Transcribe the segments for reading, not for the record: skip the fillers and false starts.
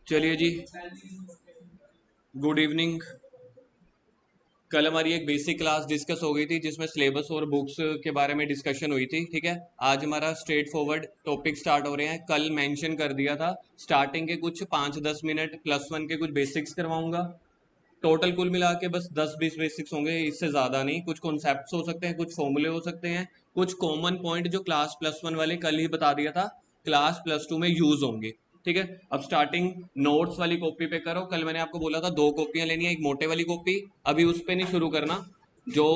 चलिए जी, good evening. कल हमारी एक बेसिक क्लास डिस्कस हो गई थी जिसमें सिलेबस और बुक्स के बारे में डिस्कशन हुई थी। ठीक है, आज हमारा स्ट्रेट फॉरवर्ड टॉपिक स्टार्ट हो रहे हैं। कल मेंशन कर दिया था स्टार्टिंग के कुछ 5-10 मिनट +1 के कुछ बेसिक्स करवाऊंगा। टोटल कुल मिला के बस 10-20 बेसिक्स होंगे, इससे ज़्यादा नहीं। कुछ कॉन्सेप्ट्स हो सकते हैं, कुछ फॉर्मूले हो सकते हैं, कुछ कॉमन पॉइंट जो क्लास +1 वाले कल ही बता दिया था क्लास +2 में यूज होंगे। ठीक है, अब स्टार्टिंग नोट्स वाली कॉपी पे करो। कल मैंने आपको बोला था 2 कॉपियां लेनी है, एक मोटे वाली कॉपी। अभी उस पर नहीं शुरू करना, जो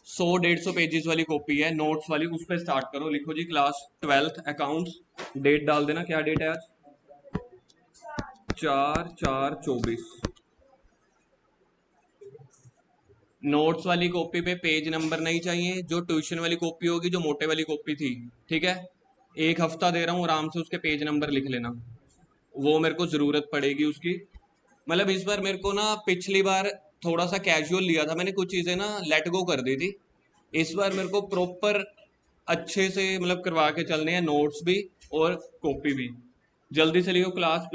100-150 पेजेस वाली कॉपी है नोट्स वाली, उस पर स्टार्ट करो। लिखो जी क्लास 12th अकाउंट्स, डेट डाल देना। क्या डेट है आज? 4/4/24। नोट्स वाली कॉपी पे पेज नंबर नहीं चाहिए, जो ट्यूशन वाली कॉपी होगी, जो मोटे वाली कॉपी थी। ठीक है, एक हफ्ता दे रहा हूँ, आराम से उसके पेज नंबर लिख लेना, वो मेरे को ज़रूरत पड़ेगी उसकी। मतलब इस बार मेरे को ना, पिछली बार थोड़ा सा कैजुअल लिया था मैंने, कुछ चीज़ें ना लेट गो कर दी थी। इस बार मेरे को प्रॉपर अच्छे से मतलब करवा के चलने हैं, नोट्स भी और कॉपी भी। जल्दी से लिखो क्लास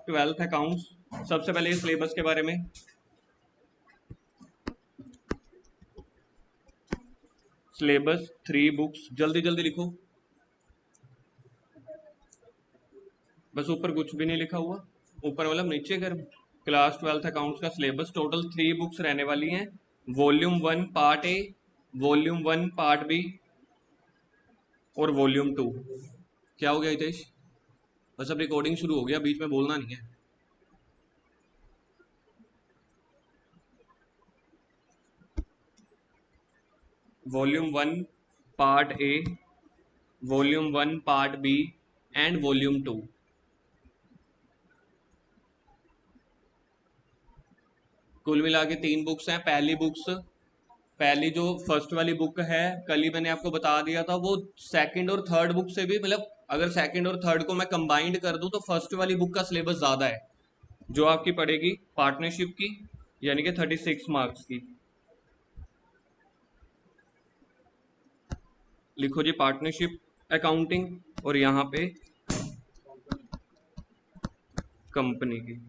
12th अकाउंट्स। सबसे पहले सिलेबस के बारे में। सिलेबस 3 बुक्स, जल्दी जल्दी लिखो। बस ऊपर कुछ भी नहीं लिखा हुआ, ऊपर मतलब नीचे कर। क्लास 12th अकाउंट्स का सिलेबस टोटल 3 बुक्स रहने वाली हैं। Volume 1 part A, volume 1 part B और वॉल्यूम 2। क्या हो गया हितेश? बस अब रिकॉर्डिंग शुरू हो गया, बीच में बोलना नहीं है। Volume 1 part A, volume 1 part B and volume 2। कुल मिला के 3 बुक्स हैं। पहली जो फर्स्ट वाली बुक है, कल ही मैंने आपको बता दिया था, वो सेकंड और थर्ड बुक से भी, मतलब अगर सेकंड और थर्ड को मैं कंबाइंड कर दूं तो फर्स्ट वाली बुक का सिलेबस ज़्यादा है, जो आपकी पड़ेगी पार्टनरशिप की, यानी कि 36 मार्क्स की। लिखो जी पार्टनरशिप अकाउंटिंग और यहाँ पे कंपनी की।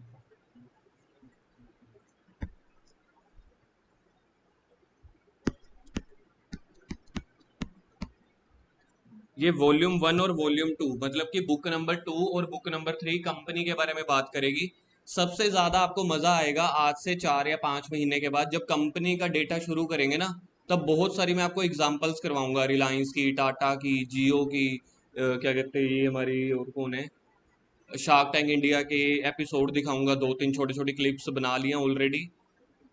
ये वॉल्यूम 1 और वॉल्यूम 2, मतलब कि बुक नंबर 2 और बुक नंबर 3 कंपनी के बारे में बात करेगी। सबसे ज़्यादा आपको मज़ा आएगा आज से 4 या 5 महीने के बाद, जब कंपनी का डेटा शुरू करेंगे ना। तब बहुत सारी मैं आपको एग्जांपल्स करवाऊंगा, रिलायंस की, टाटा की, जियो की, क्या कहते हैं ये हमारी, और कौन है, शार्क टैंक इंडिया के एपिसोड दिखाऊंगा। 2-3 छोटी छोटी क्लिप्स बना लिया ऑलरेडी,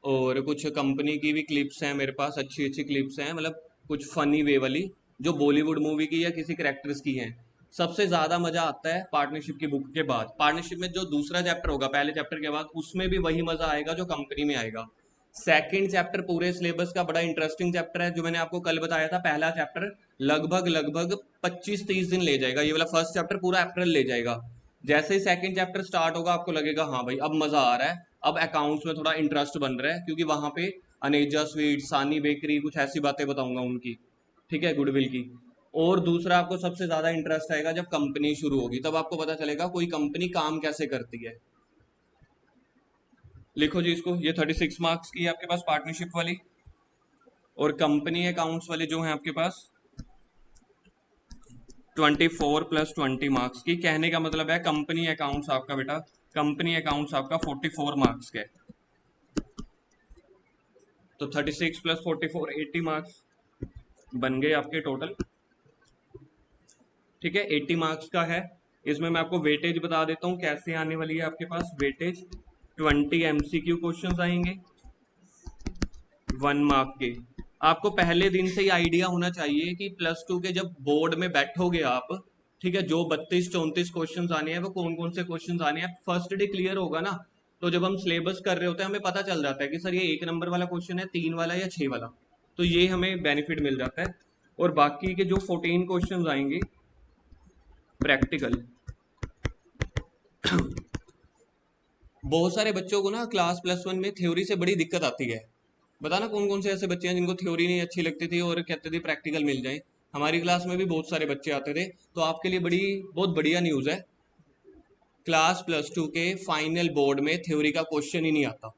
और कुछ कंपनी की भी क्लिप्स हैं मेरे पास, अच्छी अच्छी क्लिप्स हैं, मतलब कुछ फनी वे वाली, जो बॉलीवुड मूवी की या किसी करेक्टर्स की हैं। सबसे ज़्यादा मज़ा आता है पार्टनरशिप की बुक के बाद। पार्टनरशिप में जो दूसरा चैप्टर होगा पहले चैप्टर के बाद, उसमें भी वही मज़ा आएगा जो कंपनी में आएगा। सेकंड चैप्टर पूरे सिलेबस का बड़ा इंटरेस्टिंग चैप्टर है, जो मैंने आपको कल बताया था। पहला चैप्टर लगभग लगभग 25-30 दिन ले जाएगा, ये वाला फर्स्ट चैप्टर पूरा अप्रैल ले जाएगा। जैसे ही सेकंड चैप्टर स्टार्ट होगा, आपको लगेगा हाँ भाई अब मज़ा आ रहा है, अब अकाउंट्स में थोड़ा इंटरेस्ट बन रहा है, क्योंकि वहां पे अनेजा स्वीट, सानी बेकरी, कुछ ऐसी बातें बताऊंगा उनकी। ठीक है, गुडविल की। और दूसरा, आपको सबसे ज़्यादा इंटरेस्ट आएगा जब कंपनी शुरू होगी, तब आपको पता चलेगा कोई कंपनी काम कैसे करती है। लिखो जी इसको, ये 36 मार्क्स की है आपके पास पार्टनरशिप वाली, और कंपनी अकाउंट्स वाले जो हैं आपके पास 24 + 20 मार्क्स की। कहने का मतलब है कंपनी अकाउंट्स आपका बेटा, कंपनी अकाउंट्स आपका 44 मार्क्स का है। तो 36 + 44 80 मार्क्स बन गए आपके टोटल। ठीक है, 80 मार्क्स का है। इसमें मैं आपको वेटेज बता देता हूँ कैसे आने वाली है आपके पास वेटेज। 20 MCQ क्वेश्चंस आएंगे 1 मार्क के। आपको पहले दिन से ही आइडिया होना चाहिए कि +2 के जब बोर्ड में बैठोगे आप, ठीक है, जो 32-34 क्वेश्चंस आने हैं वो कौन कौन से क्वेश्चंस आने हैं, फर्स्ट डे क्लियर होगा ना। तो जब हम सिलेबस कर रहे होते हैं, हमें पता चल जाता है कि सर ये 1 नंबर वाला क्वेश्चन है, 3 वाला या 6 वाला। तो ये हमें बेनिफिट मिल जाता है। और बाकी के जो 14 क्वेश्चंस आएंगे प्रैक्टिकल। बहुत सारे बच्चों को ना क्लास +1 में थ्योरी से बड़ी दिक्कत आती है। बताना कौन कौन से ऐसे बच्चे हैं जिनको थ्योरी नहीं अच्छी लगती थी और कहते थे प्रैक्टिकल मिल जाए। हमारी क्लास में भी बहुत सारे बच्चे आते थे, तो आपके लिए बड़ी बहुत बढ़िया न्यूज़ है। क्लास प्लस टू के फाइनल बोर्ड में थ्योरी का क्वेश्चन ही नहीं आता।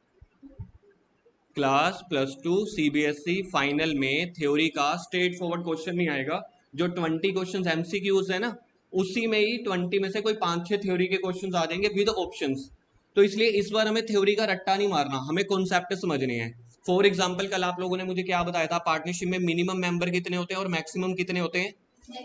Class plus to CBSE final में थ्योरी का स्ट्रेट फॉरवर्ड क्वेश्चन नहीं आएगा। जो 20 क्वेश्चन एमसीक्यूज है ना, उसी में ही 20 में से कोई 5-6 थ्योरी के क्वेश्चन आ जाएंगे विद ऑप्शंस। तो इसलिए इस बार हमें थ्योरी का रट्टा नहीं मारना, हमें कॉन्सेप्ट समझने हैं। फॉर एग्जाम्पल कल आप लोगों ने मुझे क्या बताया था, पार्टनरशिप में मिनिमम मेंबर कितने होते हैं और मैक्सिमम कितने होते हैं?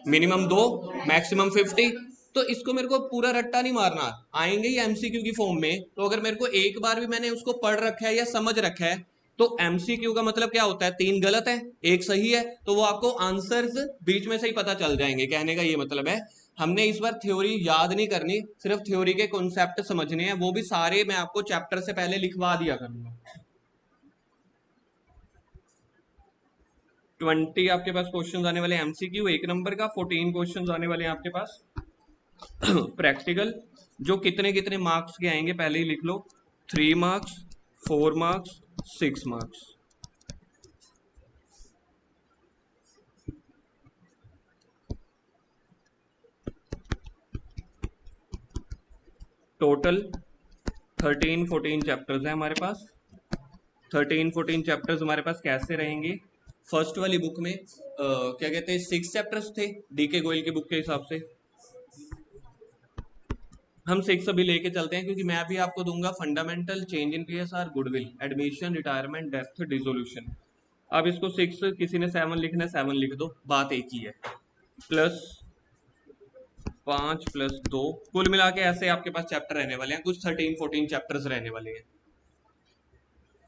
Minimum 2, maximum 50। तो इसको मेरे को पूरा रट्टा नहीं मारना, आएंगे ही एमसीक्यू की फॉर्म में। तो अगर मेरे को एक बार भी मैंने उसको पढ़ रखा है या समझ रखा है, तो एमसीक्यू का मतलब क्या होता है? 3 गलत है, एक सही है, तो वो आपको आंसर्स बीच में से ही पता चल जाएंगे। कहने का ये मतलब है, हमने इस बार थ्योरी याद नहीं करनी, सिर्फ थ्योरी के कॉन्सेप्ट समझने हैं, वो भी सारे मैं आपको चैप्टर से पहले लिखवा दिया करूंगा। 20 आपके पास क्वेश्चन आने वाले एमसीक्यू 1 नंबर का, 14 क्वेश्चन आने वाले हैं आपके पास प्रैक्टिकल। जो कितने कितने मार्क्स के आएंगे पहले ही लिख लो, 3 marks, 4 marks, 6 marks. Total 13-14 chapters हैं हमारे पास। 13-14 चैप्टर्स हमारे पास कैसे रहेंगे? फर्स्ट वाली बुक में क्या कहते हैं, 6 चैप्टर्स थे डीके गोयल की बुक के हिसाब से। हम 6 अभी लेके चलते हैं, क्योंकि मैं भी आपको दूंगा fundamental, change in PSR, goodwill, admission, retirement, death, dissolution. अब इसको 6, किसी ने 7 लिखना है 7 लिख दो, बात एक ही है। प्लस 5 प्लस 2, कुल मिला के ऐसे आपके पास चैप्टर रहने वाले हैं, कुछ 13-14 चैप्टर्स रहने वाले हैं।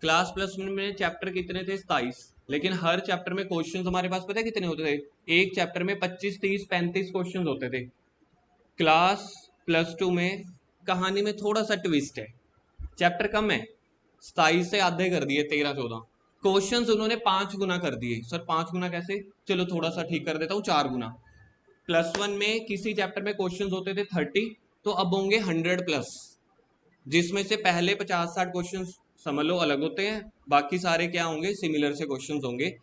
क्लास प्लस में चैप्टर कितने थे? 27। लेकिन हर चैप्टर में क्वेश्चंस हमारे पास पता है कितने होते थे? एक चैप्टर में 25, 30, 35 क्वेश्चंस होते थे। क्लास प्लस टू में कहानी में थोड़ा सा ट्विस्ट है, चैप्टर कम है, 27 से आधे कर दिए, 13-14 क्वेश्चंस उन्होंने 5 गुना कर दिए। सर 5 गुना कैसे? चलो थोड़ा सा ठीक कर देता हूँ, 4 गुना। प्लस वन में किसी चैप्टर में क्वेश्चंस होते थे 30, तो अब होंगे 100 प्लस, जिसमें से पहले 50-60 क्वेश्चन समझ लो अलग होते हैं, बाकी सारे क्या होंगे? सिमिलर से क्वेश्चंस होंगे।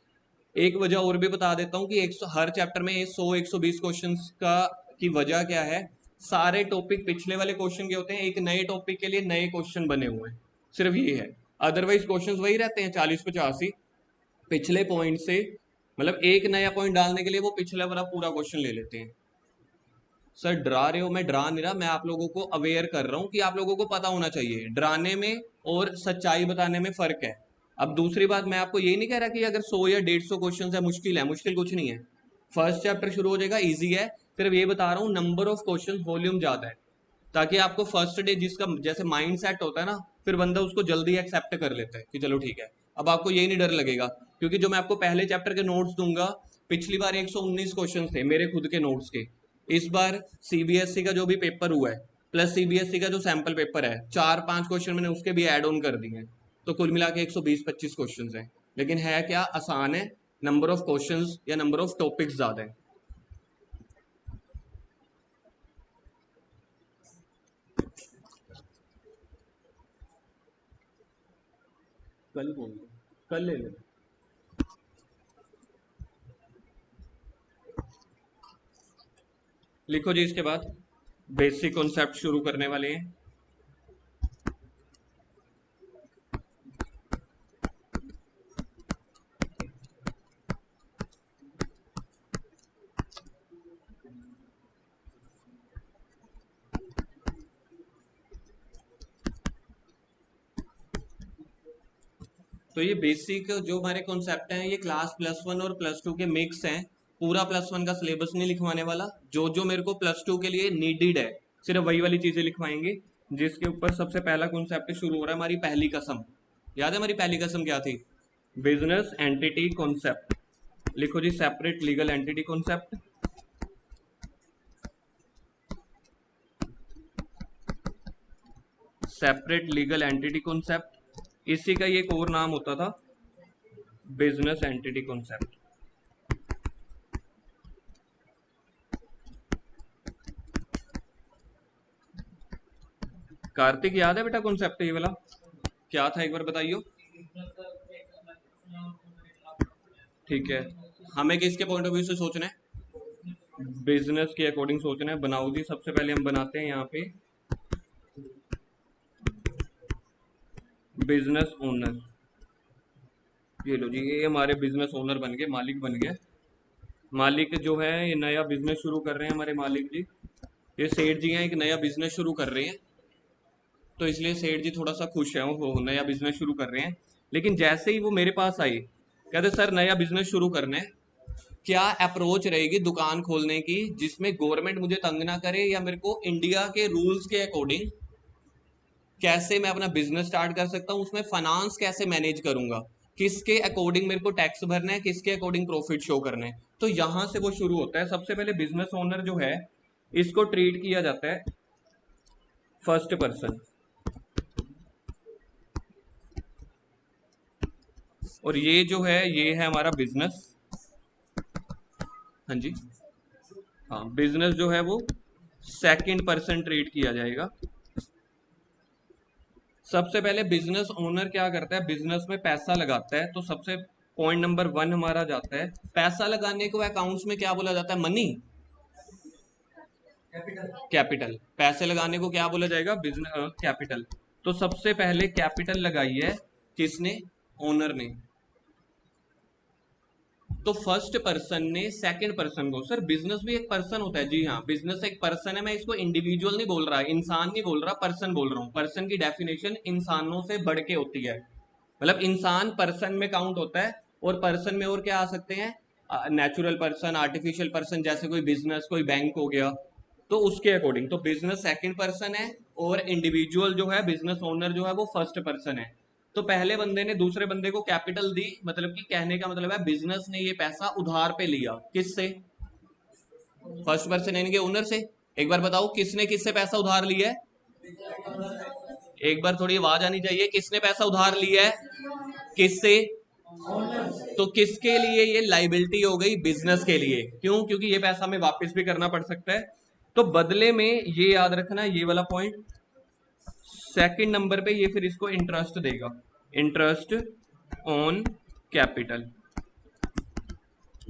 एक वजह और भी बता देता हूँ कि 100 हर चैप्टर में 100-120 क्वेश्चंस का की वजह क्या है? सारे टॉपिक पिछले वाले क्वेश्चन के होते हैं, एक नए टॉपिक के लिए नए क्वेश्चन बने हुए हैं, सिर्फ ये है। अदरवाइज क्वेश्चंस वही रहते हैं, 40-85 पिछले पॉइंट से। मतलब एक नया पॉइंट डालने के लिए वो पिछला वाला पूरा क्वेश्चन ले लेते हैं। सर डरा रहे हो? मैं डरा नहीं रहा, मैं आप लोगों को अवेयर कर रहा हूँ कि आप लोगों को पता होना चाहिए, डराने में और सच्चाई बताने में फर्क है। अब दूसरी बात, मैं आपको ये नहीं कह रहा कि अगर 100 या 150 क्वेश्चन है मुश्किल है, मुश्किल कुछ नहीं है। फर्स्ट चैप्टर शुरू हो जाएगा, इजी है। सिर्फ ये बता रहा हूँ नंबर ऑफ क्वेश्चन, वॉल्यूम ज्यादा है, ताकि आपको फर्स्ट डे जिसका जैसे माइंड सेट होता है ना, फिर बंदा उसको जल्दी एक्सेप्ट कर लेता है कि चलो ठीक है। अब आपको यही नहीं डर लगेगा, क्योंकि जो मैं आपको पहले चैप्टर के नोट्स दूंगा, पिछली बार 119 क्वेश्चन थे मेरे खुद के नोट्स के। इस बार सीबीएसई का जो भी पेपर हुआ है, प्लस सीबीएसई का जो सैंपल पेपर है, 4-5 क्वेश्चन मैंने उसके भी ऐड ऑन कर दिए हैं। तो कुल मिला के 120-25 क्वेश्चन हैं। लेकिन है क्या? आसान है, नंबर ऑफ क्वेश्चन या नंबर ऑफ टॉपिक्स ज्यादा है। कल बोल दो, कल ले लो। लिखो जी, इसके बाद बेसिक कॉन्सेप्ट शुरू करने वाले हैं। तो ये बेसिक जो हमारे कॉन्सेप्ट हैं, ये क्लास प्लस वन और प्लस टू के मिक्स हैं। पूरा प्लस वन का सिलेबस नहीं लिखवाने वाला, जो जो मेरे को प्लस टू के लिए नीडेड है सिर्फ वही वाली चीजें लिखवाएंगे। जिसके ऊपर सबसे पहला कॉन्सेप्ट शुरू हो रहा है, हमारी पहली कसम। याद है हमारी पहली कसम क्या थी? Business entity concept. लिखो जी, separate legal entity concept. Separate legal entity concept, इसी का ये एक और नाम होता था, बिजनेस एंटिटी कॉन्सेप्ट। कार्तिक याद है बेटा कॉन्सेप्ट ये वाला? क्या था एक बार बताइयो। ठीक है, हमें किसके पॉइंट ऑफ व्यू से सोचना है? बिजनेस के अकॉर्डिंग सोचना है। बनाओ जी, सबसे पहले हम बनाते हैं यहाँ पे बिजनेस ओनर, ये लो जी, ये हमारे बिजनेस ओनर बन गए, मालिक बन गए। मालिक जो है ये नया बिजनेस शुरू कर रहे हैं हमारे मालिक जी, ये सेठ जी हैं, एक नया बिजनेस शुरू कर रहे हैं। तो इसलिए सेठ जी थोड़ा सा खुश है, वो नया बिजनेस शुरू कर रहे हैं। लेकिन जैसे ही वो मेरे पास आए, कहते सर नया बिजनेस शुरू करना है, क्या अप्रोच रहेगी दुकान खोलने की जिसमें गवर्नमेंट मुझे तंग ना करे, या मेरे को इंडिया के रूल्स के अकॉर्डिंग कैसे मैं अपना बिजनेस स्टार्ट कर सकता हूँ, उसमें फाइनेंस कैसे मैनेज करूंगा, किसके अकॉर्डिंग मेरे को टैक्स भरना है, किसके अकॉर्डिंग प्रॉफिट शो करना है। तो यहां से वो शुरू होता है। सबसे पहले बिजनेस ओनर जो है, इसको ट्रीट किया जाता है फर्स्ट पर्सन, और ये जो है ये है हमारा बिजनेस। हाँ जी, हाँ, बिजनेस जो है वो सेकंड पर्सन ट्रीट किया जाएगा। सबसे पहले बिजनेस ओनर क्या करता है, बिजनेस में पैसा लगाता है। तो सबसे पॉइंट नंबर 1 हमारा जाता है, पैसा लगाने को अकाउंट्स में क्या बोला जाता है, मनी, कैपिटल। पैसे लगाने को क्या बोला जाएगा, बिजनेस कैपिटल। तो सबसे पहले कैपिटल लगाई है किसने, ओनर ने। तो फर्स्ट पर्सन ने सेकंड पर्सन को, सर बिजनेस भी एक पर्सन होता है, जी हाँ, बिजनेस एक पर्सन है। मैं इसको इंडिविजुअल नहीं बोल रहा, इंसान नहीं बोल रहा, पर्सन बोल रहा हूँ। पर्सन की डेफिनेशन इंसानों से बढ़ के होती है, मतलब इंसान पर्सन में काउंट होता है। और पर्सन में और क्या आ सकते हैं, नेचुरल पर्सन, आर्टिफिशियल पर्सन, जैसे कोई बिजनेस, कोई बैंक हो गया। तो उसके अकॉर्डिंग तो बिजनेस सेकंड पर्सन है, और इंडिविजुअल जो है बिजनेस ओनर जो है वो फर्स्ट पर्सन है। तो पहले बंदे ने दूसरे बंदे को कैपिटल दी, मतलब कि कहने का मतलब है बिजनेस ने ये पैसा उधार पे लिया, किससे, फर्स्ट पर्सन यानी कि ओनर से। एक बार बताओ किसने किससे पैसा उधार लिया है, एक बार थोड़ी आवाज आनी चाहिए, किसने पैसा उधार लिया है, किससे। तो किसके लिए ये लाइबिलिटी हो गई, बिजनेस के लिए। क्यों, क्योंकि ये पैसा हमें वापस भी करना पड़ सकता है। तो बदले में ये याद रखना, ये वाला पॉइंट सेकंड नंबर पे, ये फिर इसको इंटरेस्ट देगा, इंटरेस्ट ऑन कैपिटल।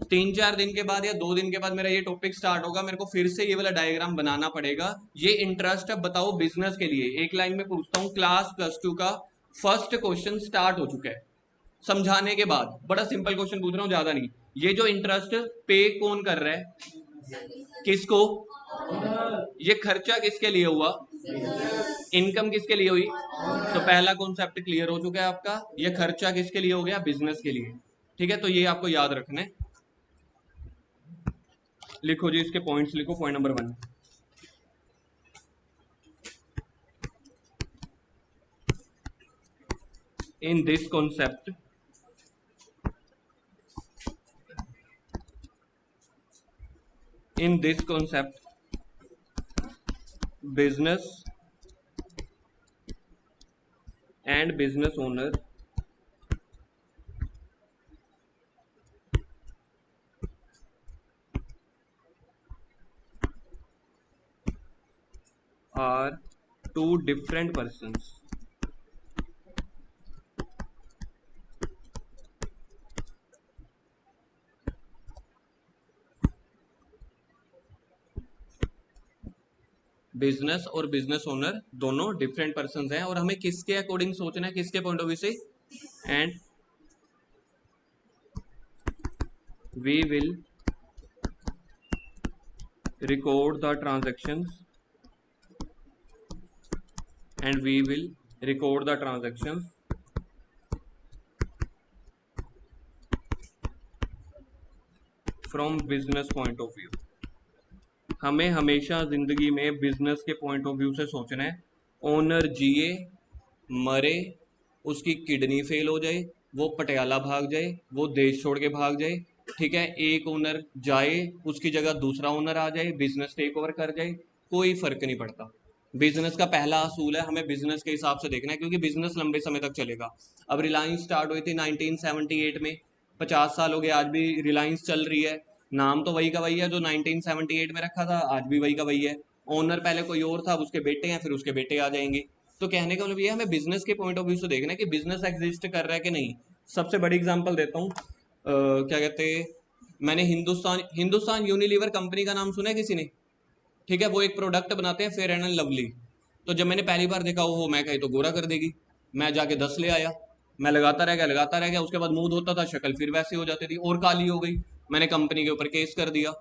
3-4 दिन के बाद या 2 दिन के बाद मेरा ये टॉपिक स्टार्ट होगा, मेरे को फिर से ये वाला डायग्राम बनाना पड़ेगा। ये इंटरेस्ट, अब बताओ बिजनेस के लिए एक लाइन में पूछता हूँ, क्लास +2 का फर्स्ट क्वेश्चन स्टार्ट हो चुका है समझाने के बाद। बड़ा सिंपल क्वेश्चन पूछ रहा हूँ, ज्यादा नहीं। ये जो इंटरेस्ट पे कौन कर रहा है, किसको, ये खर्चा किसके लिए हुआ, इनकम किसके लिए हुई। तो पहला कॉन्सेप्ट क्लियर हो चुका है आपका, ये खर्चा किसके लिए हो गया, बिजनेस के लिए। ठीक है, तो ये आपको याद रखना है। लिखो जी, इसके पॉइंट्स लिखो। Point number 1, in this concept business and business owner are two different persons. Business और बिजनेस ओनर दोनों डिफरेंट पर्सन हैं, और हमें किसके अकॉर्डिंग सोचना है, किसके पॉइंट ऑफ व्यू से। And we will record the transactions, and we will record the transactions from business point of view. हमें हमेशा जिंदगी में बिजनेस के पॉइंट ऑफ व्यू से सोचना है। ओनर जिए मरे, उसकी किडनी फेल हो जाए, वो पटियाला भाग जाए, वो देश छोड़ के भाग जाए, ठीक है, एक ओनर जाए, उसकी जगह दूसरा ओनर आ जाए, बिजनेस टेक ओवर कर जाए, कोई फर्क नहीं पड़ता। बिजनेस का पहला असूल है, हमें बिजनेस के हिसाब से देखना है, क्योंकि बिजनेस लंबे समय तक चलेगा। अब रिलायंस स्टार्ट हुई थी 1978 में, 50 साल हो गए, आज भी रिलायंस चल रही है। नाम तो वही का वही है जो 1978 में रखा था, आज भी वही का वही है। ओनर पहले कोई और था, अब उसके बेटे हैं, फिर उसके बेटे आ जाएंगे। तो कहने का मतलब ये है, हमें बिजनेस के पॉइंट ऑफ व्यू से देखना है कि बिजनेस एग्जिस्ट कर रहा है कि नहीं। सबसे बड़ी एग्जांपल देता हूँ, क्या कहते हैं, मैंने हिंदुस्तान हिंदुस्तान यूनिलीवर कंपनी का नाम सुना है किसी ने, ठीक है, वो एक प्रोडक्ट बनाते हैं फेयर एंड लवली। तो जब मैंने पहली बार देखा, ओहो, मैं कही तो गोरा कर देगी। मैं जाके 10 ले आया, मैं लगाता रह गया, उसके बाद मूड होता था शक्ल फिर वैसी हो जाती थी और काली हो गई। मैंने कंपनी के ऊपर केस कर दिया,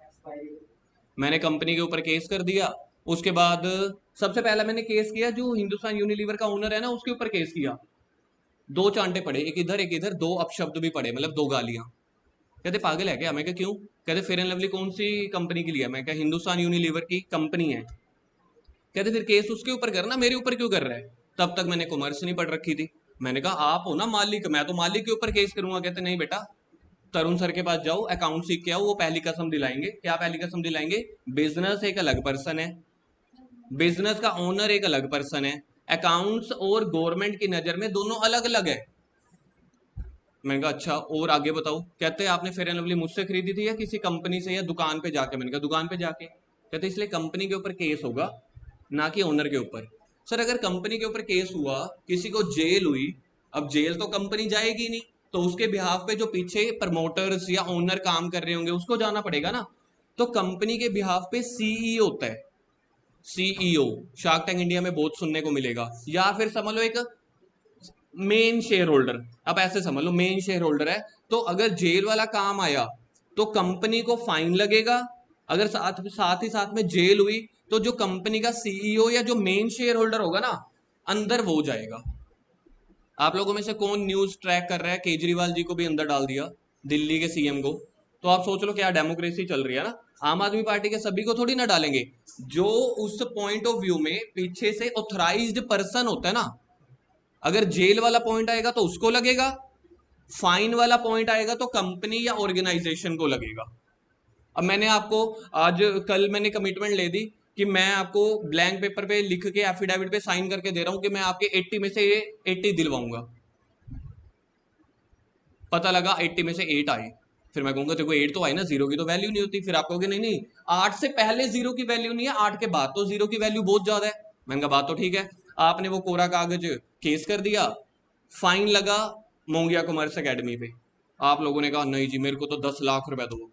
मैंने कंपनी के ऊपर केस कर दिया। उसके बाद सबसे पहला मैंने केस किया जो हिंदुस्तान यूनिलीवर का ओनर है ना, उसके ऊपर केस किया। दो चांटे पड़े, एक इधर, दो अपशब्द भी पड़े, मतलब दो गालियां। कहते पागल है क्या? मैं क्या क्यों? कहते फेयर एंड लवली कौन सी कंपनी के लिए? मैं क्या हिंदुस्तान यूनिलीवर की कंपनी है। कहते फिर केस उसके ऊपर करना, मेरे ऊपर क्यों कर रहा है? तब तक मैंने कॉमर्स नहीं पढ़ रखी थी। मैंने कहा आप हो ना मालिक, मैं तो मालिक के ऊपर केस करूंगा। कहते नहीं बेटा, तरुण सर के पास जाओ, अकाउंट सीख के आओ, वो पहली कसम दिलाएंगे। क्या पहली कसम दिलाएंगे? बिजनेस एक अलग पर्सन है, बिजनेस का ओनर एक अलग पर्सन है, अकाउंट्स और गवर्नमेंट की नजर में दोनों अलग अलग है। मैंने कहा अच्छा और आगे बताओ। कहते आपने फेयर एंड लवली मुझसे खरीदी थी या किसी कंपनी से या दुकान पे जाके? मैंने कहा दुकान पे जाके। कहते इसलिए कंपनी के ऊपर केस होगा, ना कि ओनर के ऊपर। सर अगर कंपनी के ऊपर केस हुआ, किसी को जेल हुई, अब जेल तो कंपनी जाएगी नहीं, तो उसके बिहाफ पे जो पीछे प्रमोटर्स या ओनर काम कर रहे होंगे उसको जाना पड़ेगा ना। तो कंपनी के बिहाफ पे सीईओ होता है, सीईओ। शार्क टैंक इंडिया में बहुत सुनने को मिलेगा। या फिर समझ लो एक मेन शेयर होल्डर, अब ऐसे समझ लो मेन शेयर होल्डर है, तो अगर जेल वाला काम आया तो कंपनी को फाइन लगेगा। अगर साथ साथ ही साथ में जेल हुई तो जो कंपनी का सीईओ या जो मेन शेयर होल्डर होगा ना, अंदर वो जाएगा। आप लोगों में से कौन न्यूज ट्रैक कर रहा है? केजरीवाल जी को भी अंदर डाल दिया, दिल्ली के सीएम को। तो आप सोच लो क्या डेमोक्रेसी चल रही है ना। आम आदमी पार्टी के सभी को थोड़ी ना डालेंगे, जो उस पॉइंट ऑफ व्यू में पीछे से ऑथराइज्ड पर्सन होता है ना। अगर जेल वाला पॉइंट आएगा तो उसको लगेगा, फाइन वाला पॉइंट आएगा तो कंपनी या ऑर्गेनाइजेशन को लगेगा। अब मैंने आपको आज कल मैंने कमिटमेंट ले दी कि मैं आपको ब्लैंक पेपर पे लिख के एफिडेविट पे साइन करके दे रहा हूं कि मैं आपके 80 में से 80 दिलवाऊंगा। पता लगा 80 में से 8 आए, फिर मैं कहूंगा देखो 8 तो आए ना, जीरो की तो वैल्यू नहीं होती। फिर आप कहोगे नहीं नहीं, 8 से पहले जीरो की वैल्यू नहीं है, 8 के बाद तो जीरो की वैल्यू बहुत ज्यादा है। मैंने कहा बात तो ठीक है। आपने वो कोरा कागज केस कर दिया, फाइन लगा मोंगिया कॉमर्स एकेडमी पे। आप लोगों ने कहा नहीं जी मेरे को तो 10 लाख रुपए दो।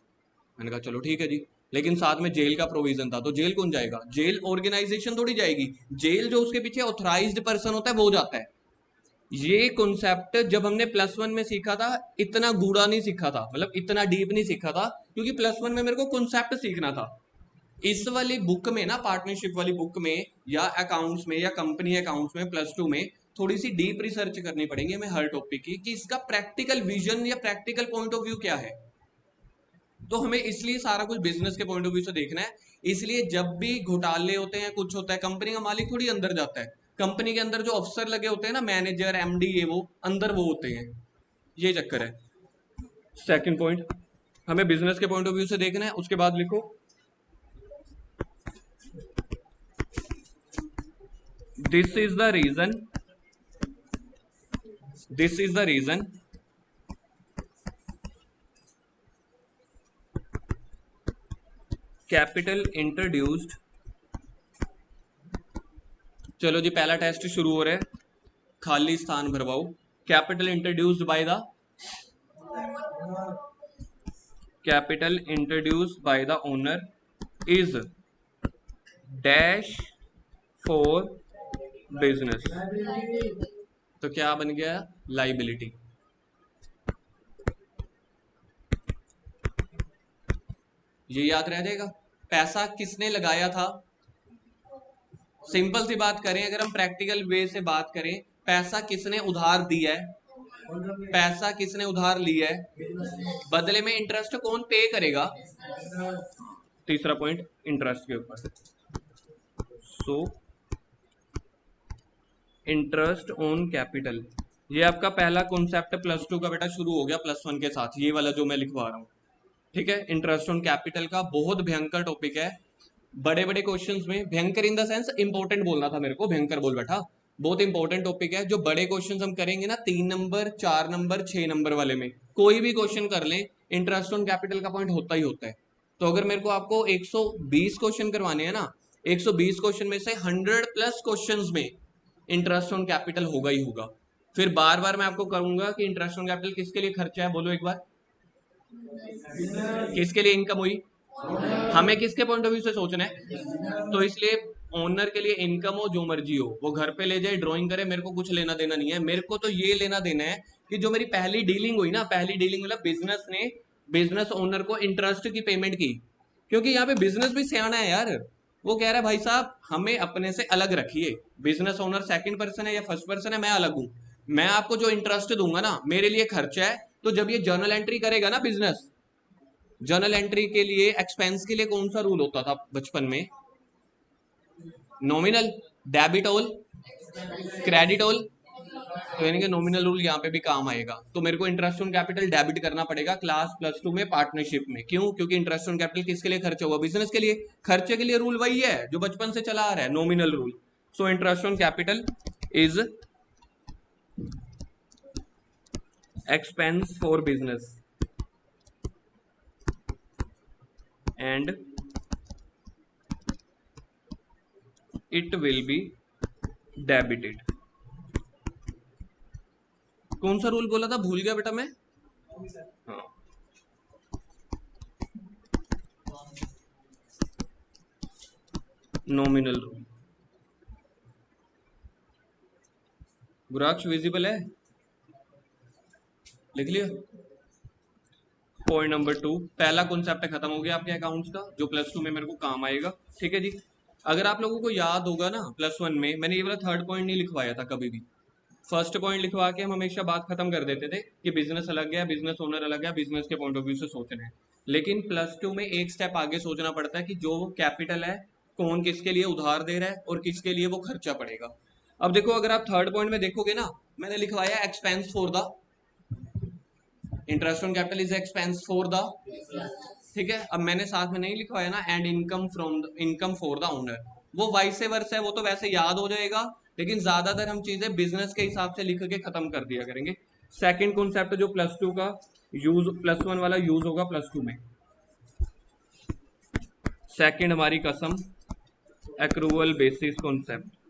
मैंने कहा चलो ठीक है जी, लेकिन साथ में जेल का प्रोविजन था। तो जेल कौन जाएगा? जेल ऑर्गेनाइजेशन थोड़ी जाएगी, जेल जो उसके पीछे ऑथराइज्ड पर्सन होता है वो जाता है। ये कॉन्सेप्ट जब हमने प्लस वन में सीखा था, इतना गूढ़ा नहीं सीखा था, मतलब इतना डीप नहीं सीखा था, क्योंकि प्लस वन में मेरे को कॉन्सेप्ट सीखना था। इस वाली बुक में ना, पार्टनरशिप वाली बुक में या अकाउंट्स में या कंपनी अकाउंट्स में प्लस टू में थोड़ी सी डीप रिसर्च करनी पड़ेगी हमें हर टॉपिक की, कि इसका प्रैक्टिकल विजन या प्रैक्टिकल पॉइंट ऑफ व्यू क्या है। तो हमें इसलिए सारा कुछ बिजनेस के पॉइंट ऑफ व्यू से देखना है। इसलिए जब भी घोटाले होते हैं, कुछ होता है, कंपनी का मालिक थोड़ी अंदर जाता है। कंपनी के अंदर जो अफसर लगे होते हैं ना, मैनेजर एमडी, ये वो अंदर वो होते हैं। ये चक्कर है। सेकंड पॉइंट, हमें बिजनेस के पॉइंट ऑफ व्यू से देखना है। उसके बाद लिखो this is the reason, this is the reason capital introduced. चलो जी पहला टेस्ट शुरू हो रहा है, खाली स्थान भरवाओ। Capital introduced by the, capital introduced by the owner is dash for business. तो क्या बन गया? लाइबिलिटी। ये याद रह जाएगा। पैसा किसने लगाया था? सिंपल सी बात करें, अगर हम प्रैक्टिकल वे से बात करें, पैसा किसने उधार दिया है? पैसा किसने उधार लिया है? बदले में इंटरेस्ट कौन पे करेगा? तीसरा पॉइंट इंटरेस्ट के ऊपर। सो इंटरेस्ट ऑन कैपिटल, ये आपका पहला कॉन्सेप्ट प्लस टू का बेटा शुरू हो गया प्लस वन के साथ, ये वाला जो मैं लिखवा रहा हूँ। ठीक है, इंटरेस्ट ऑन कैपिटल का बहुत भयंकर टॉपिक है। बड़े बड़े क्वेश्चंस में, भयंकर इन द सेंस इंपॉर्टेंट बोलना था मेरे को, भयंकर बोल बैठा। बहुत इंपॉर्टेंट टॉपिक है। जो बड़े क्वेश्चंस हम करेंगे ना, 3 नंबर 4 नंबर 6 नंबर वाले में, कोई भी क्वेश्चन कर लें, इंटरेस्ट ऑन कैपिटल का पॉइंट होता ही होता है। तो अगर मेरे को आपको 120 क्वेश्चन करवाने हैं ना, 120 क्वेश्चन में से 100+ क्वेश्चंस में इंटरेस्ट ऑन कैपिटल होगा ही होगा। फिर बार बार मैं आपको कहूंगा कि इंटरेस्ट ऑन कैपिटल किसके लिए खर्चा है, बोलो एक बार। किसके लिए इनकम हुई? हमें किसके पॉइंट ऑफ व्यू से सोचना है? तो इसलिए ओनर के लिए इनकम हो जो मर्जी हो, वो घर पे ले जाए ड्राइंग करे, मेरे को कुछ लेना देना नहीं है। मेरे को तो ये लेना देना है कि जो मेरी पहली डीलिंग हुई ना, पहली डीलिंग मतलब बिजनेस ने बिजनेस ओनर को इंटरेस्ट की पेमेंट की, क्योंकि यहाँ पे बिजनेस भी सियाना है यार। वो कह रहा है भाई साहब हमें अपने से अलग रखिए, बिजनेस ओनर सेकंड पर्सन है या फर्स्ट पर्सन है, मैं अलग हूँ, मैं आपको जो इंटरेस्ट दूंगा ना मेरे लिए खर्चा है। तो जब ये जर्नल एंट्री करेगा ना बिजनेस, जर्नल एंट्री के लिए एक्सपेंस के लिए कौन सा रूल होता था बचपन में? Nominal, debit all, credit all. तो यानी कि नॉमिनल रूल यहाँ पे भी काम आएगा। तो मेरे को इंटरेस्ट ऑन कैपिटल डेबिट करना पड़ेगा क्लास प्लस टू में पार्टनरशिप में। क्यों? क्योंकि इंटरेस्ट ऑन कैपिटल किसके लिए खर्चा हुआ? बिजनेस के लिए। खर्चे के लिए रूल वही है जो बचपन से चला आ रहा है, nominal rule. So interest on capital is expense for business and it will be debited। कौन सा रूल बोला था, भूल गया बेटा मैं। हाँ, नॉमिनल रूल। बुराक्ष विजिबल है, लिख लिया। पॉइंट नंबर 2, पहला कॉन्सेप्ट खत्म हो गया आपके अकाउंट्स का, जो प्लस टू में मेरे को काम आएगा। ठीक है जी। अगर आप लोगों को याद होगा ना, प्लस वन में मैंने ये वाला थर्ड पॉइंट नहीं लिखवाया था कभी भी। फर्स्ट पॉइंट लिखवा के हम हमेशा बात खत्म कर देते थे कि बिजनेस अलग है, बिजनेस ओनर अलग है, बिजनेस के पॉइंट ऑफ व्यू से सोचना है। लेकिन प्लस टू में एक स्टेप आगे सोचना पड़ता है कि जो कैपिटल है, कौन किसके लिए उधार दे रहा है और किसके लिए वो खर्चा पड़ेगा। अब देखो, अगर आप थर्ड पॉइंट में देखोगे ना, मैंने लिखवाया expense for the interest on capital is expense for the. ठीक है, अब मैंने साथ में नहीं लिखवाया ना and income from the income for the owner. वो वाइस वर्स है, वो तो वैसे याद हो जाएगा, लेकिन ज्यादातर हम चीजें बिजनेस के हिसाब से लिख के खत्म कर दिया करेंगे। सेकंड कॉन्सेप्ट जो प्लस टू का यूज, प्लस वन वाला यूज होगा प्लस टू में। सेकंड हमारी कसम, accrual basis concept.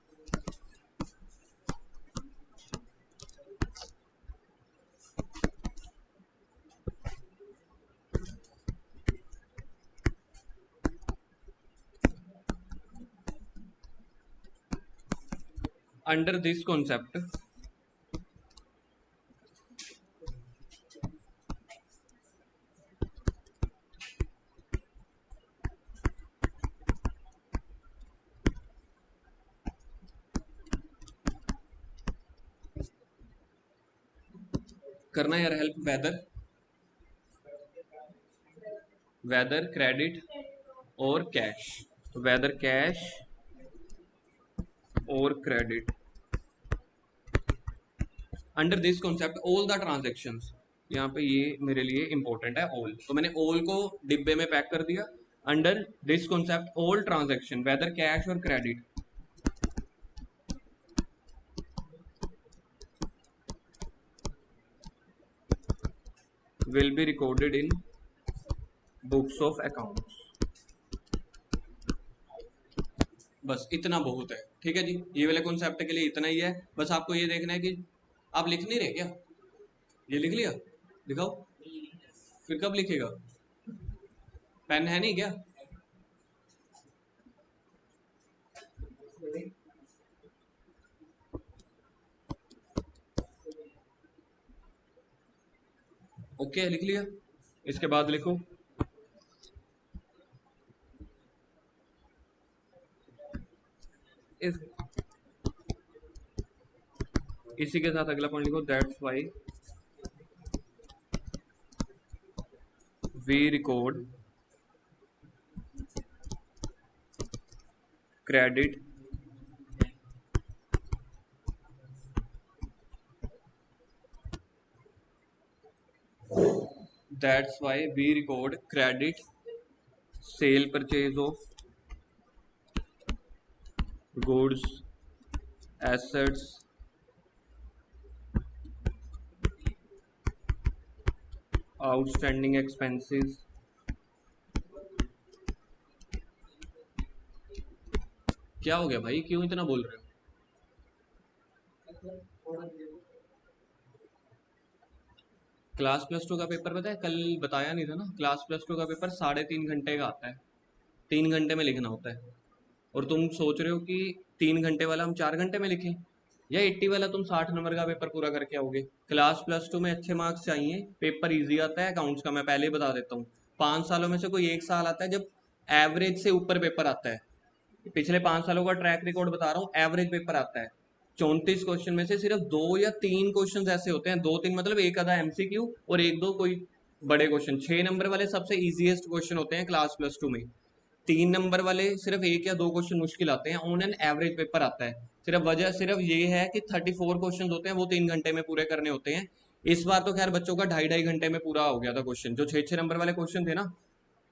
Under this concept करना यार हेल्प, वेदर वेदर क्रेडिट और कैश। वेदर कैश और credit. Under this concept all the transactions, यहाँ पे ये मेरे लिए इंपॉर्टेंट है ऑल, तो मैंने ऑल को डिब्बे में पैक कर दिया। Under this concept all transaction whether cash और credit will be recorded in books of accounts. बस इतना बहुत है। ठीक है जी, ये वाले कॉन्सेप्ट के लिए इतना ही है। बस आपको ये देखना है कि आप लिख नहीं रहे क्या? ये लिख लिया, दिखाओ। फिर कब लिखेगा? पेन है नहीं क्या? ओके, लिख लिया। इसके बाद लिखो इस इसी के साथ अगला पॉइंट लिखो, that's why we record credit that's why we record credit sale purchase of goods assets outstanding expenses. क्या हो गया भाई, क्यों इतना बोल रहे हो? क्लास प्लस टू का पेपर पता है, कल बताया नहीं था ना, क्लास प्लस टू का पेपर 3.5 घंटे का आता है, 3 घंटे में लिखना होता है। और तुम सोच रहे हो कि 3 घंटे वाला हम 4 घंटे में लिखें, या 80 वाला तुम 60 नंबर का पेपर पूरा करके आओगे। क्लास +2 में अच्छे मार्क्स चाहिए, पेपर इजी आता है अकाउंट्स का, मैं पहले ही बता देता हूँ। 5 सालों में से कोई एक साल आता है जब एवरेज से ऊपर पेपर आता है। पिछले 5 सालों का ट्रैक रिकॉर्ड बता रहा हूँ, एवरेज पेपर आता है। 34 क्वेश्चन में से सिर्फ 2 या 3 क्वेश्चन ऐसे होते हैं, 2-3 मतलब एक आधा एमसीक्यू और 1-2 कोई बड़े क्वेश्चन। 6 नंबर वाले सबसे इजीएस्ट क्वेश्चन होते हैं क्लास +2 में। 3 नंबर वाले सिर्फ 1 या 2 क्वेश्चन मुश्किल आते हैं, ऑन एन एवरेज पेपर आता है। सिर्फ वजह सिर्फ ये है कि 34 क्वेश्चन होते हैं, वो 3 घंटे में पूरे करने होते हैं। इस बार तो खैर बच्चों का 2.5-2.5 घंटे में पूरा हो गया था क्वेश्चन। जो 6-6 नंबर वाले क्वेश्चन थे ना,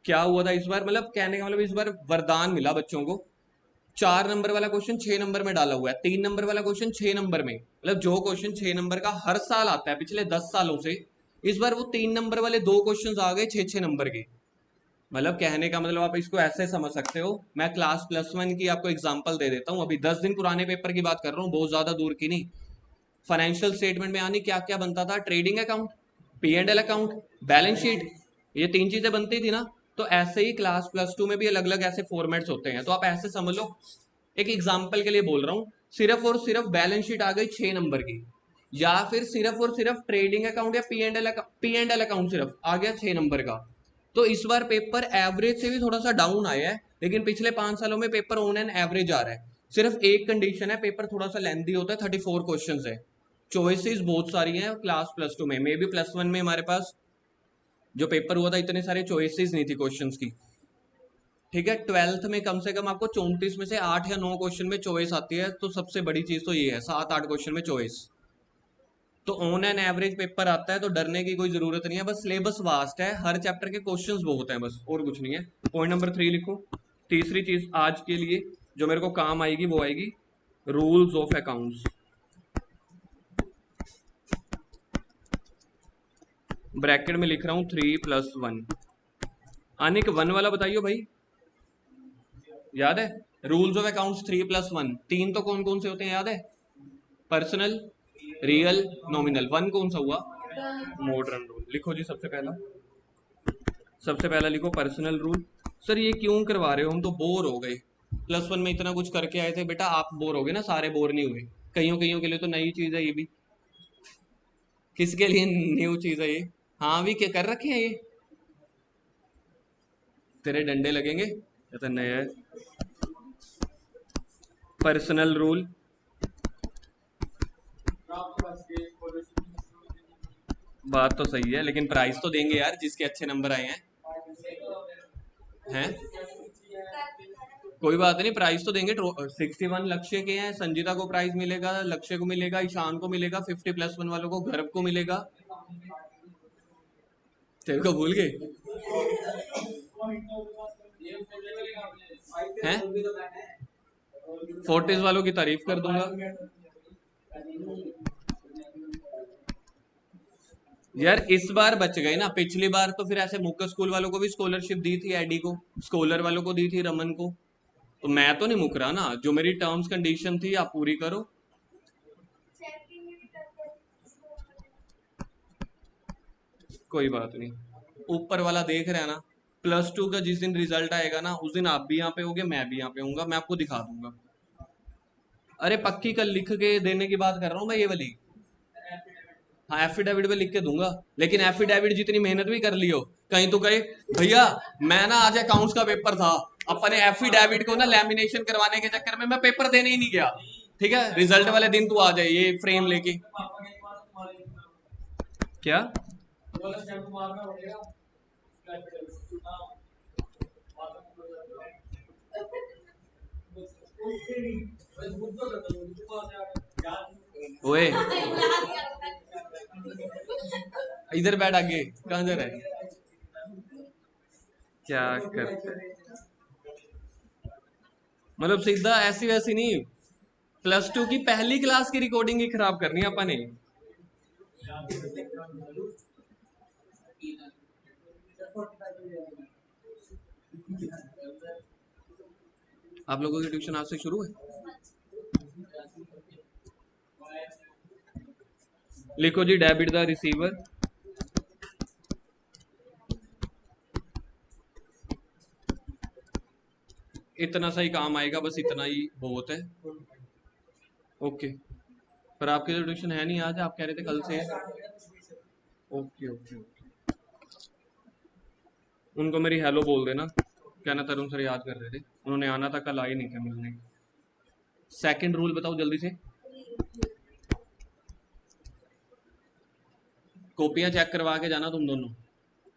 क्या हुआ था इस बार, मतलब कहने का मतलब इस बार वरदान मिला बच्चों को। 4 नंबर वाला क्वेश्चन 6 नंबर में डाला हुआ है, 3 नंबर वाला क्वेश्चन 6 नंबर में, मतलब जो क्वेश्चन 6 नंबर का हर साल आता है पिछले 10 सालों से, इस बार वो 3 नंबर वाले 2 क्वेश्चन आ गए 6-6 नंबर के। मतलब कहने का मतलब आप इसको ऐसे समझ सकते हो। मैं क्लास +1 की आपको एग्जांपल दे देता हूँ, अभी 10 दिन पुराने पेपर की बात कर रहा हूँ, बहुत ज्यादा दूर की नहीं। फाइनेंशियल स्टेटमेंट में यानी क्या क्या बनता था, trading account, P&L account, balance sheet, ये 3 चीजें बनती थी ना। तो ऐसे ही क्लास +2 में भी अलग अलग ऐसे फॉर्मेट्स होते हैं, तो आप ऐसे समझ लो। एक एग्जाम्पल के लिए बोल रहा हूँ, सिर्फ और सिर्फ बैलेंस शीट आ गई 6 नंबर की, या फिर सिर्फ और सिर्फ ट्रेडिंग अकाउंट या पी एंड एल अकाउंट सिर्फ आ गया 6 नंबर का। तो इस बार पेपर एवरेज से भी थोड़ा सा डाउन आया है, लेकिन पिछले 5 सालों में पेपर ऑन एन एवरेज आ रहा है। सिर्फ एक कंडीशन है, पेपर थोड़ा सा लेंथी होता है, 34 क्वेश्चन है। चॉइसेस बहुत सारी हैं क्लास +2 में, मे बी +1 में हमारे पास जो पेपर हुआ था इतने सारे चॉइसेस नहीं थी क्वेश्चंस की। ठीक है, 12th में कम से कम आपको 34 में से 8 या 9 क्वेश्चन में चॉइस आती है, तो सबसे बड़ी चीज तो ये है, 7-8 क्वेश्चन में चॉइस। तो ऑन एन एवरेज पेपर आता है, तो डरने की कोई जरूरत नहीं है, बस सिलेबस वास्ट है, हर चैप्टर के क्वेश्चंस बहुत हैं, बस और कुछ नहीं है। पॉइंट नंबर 3 लिखो। तीसरी चीज आज के लिए जो मेरे को काम आएगी वो आएगी रूल्स ऑफ अकाउंट्स। ब्रैकेट में लिख रहा हूं 3+1। अनिक 1 वाला बताइयो भाई, याद है? रूल्स ऑफ अकाउंट्स 3+1, 3 तो कौन कौन से होते हैं याद है? Personal, real, nominal. 1 कौन सा हुआ? Modern rule. लिखो जी, सबसे पहला लिखो पर्सनल रूल। सर ये क्यों करवा रहे हो, हम तो बोर हो गए। +1 में इतना कुछ करके आए थे बेटा, आप बोर हो गए ना, सारे बोर नहीं हुए। कईयों कईयों के लिए तो नई चीज है ये भी। किसके लिए न्यू चीज है ये? हाँ भी क्या कर रखे हैं ये, तेरे डंडे लगेंगे, ये तो नया है। पर्सनल रूल, बात तो सही है, लेकिन प्राइस तो देंगे यार जिसके अच्छे नंबर आए हैं। हैं? कोई बात नहीं, प्राइस तो देंगे। 61 लक्ष्य के हैं, संजीता को प्राइस मिलेगा, लक्ष्य को मिलेगा, ईशान को मिलेगा, 50+1 वालों को, गर्व को मिलेगा। तेरे को भूल गए हैं? 40 वालों की तारीफ कर दूंगा यार। इस बार बच गए ना, पिछली बार तो फिर ऐसे मुक्का स्कूल वालों को भी स्कॉलरशिप दी थी, एडी को, स्कॉलर वालों को दी थी, रमन को। तो मैं तो नहीं मुक रहा ना, जो मेरी टर्म्स कंडीशन थी आप पूरी करो। कोई बात नहीं, ऊपर वाला देख रहे हैं ना। +2 का जिस दिन रिजल्ट आएगा ना, उस दिन आप भी यहाँ पे होगे, मैं भी यहाँ पे होऊंगा, मैं आपको दिखा दूंगा। अरे पक्की कल लिख के देने की बात कर रहा हूँ मैं, ये वाली। हाँ एफिडेविट पे लिख के दूंगा, लेकिन एफिडेविट जितनी मेहनत भी कर लियो, कहीं तो कहे भैया मैं ना आज अकाउंट्स का पेपर था, अपने एफिडेविट को ना लैमिनेशन करवाने के चक्कर में मैं पेपर देने ही नहीं गया। ठीक है, रिजल्ट वाले दिन तू आ जाए ये फ्रेम लेके। क्या? ओए इधर बैठ, आगे कहाँ जा रहा है? क्या करते हैं? मतलब सीधा ऐसी वैसी नहीं, +2 की पहली क्लास की रिकॉर्डिंग ही खराब करनी है अपन ने। आप लोगों की ट्यूशन आज से शुरू है? लिखो जी, डेबिट द रिसीवर, इतना सा ही काम आएगा, बस इतना ही बहुत है। ओके, पर आपकी तो ट्यूशन है नहीं आज, आप कह रहे थे कल से है। ओके ओके ओके, उनको मेरी हेलो बोल देना, कहना तरुण सर याद कर रहे थे, उन्होंने आना था, कल आए नहीं थे मिलने। सेकंड रूल बताओ जल्दी से। कॉपियां चेक करवा के जाना तुम दोनों,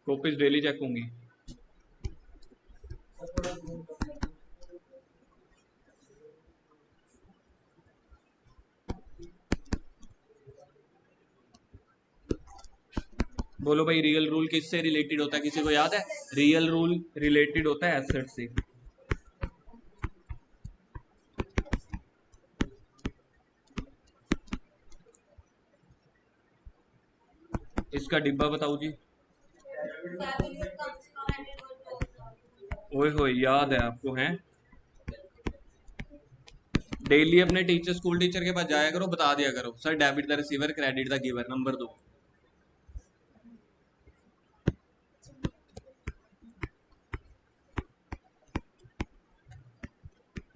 कॉपीज डेली चेक होंगी। बोलो भाई, रियल रूल किससे रिलेटेड होता है, किसी को याद है? रियल रूल रिलेटेड होता है एसेट से। इसका डिब्बा बताओ जी। ओए होए, याद है आपको? हैं, डेली अपने टीचर, स्कूल टीचर के पास जाया करो, बता दिया करो sir debit the receiver, credit the giver, number दो।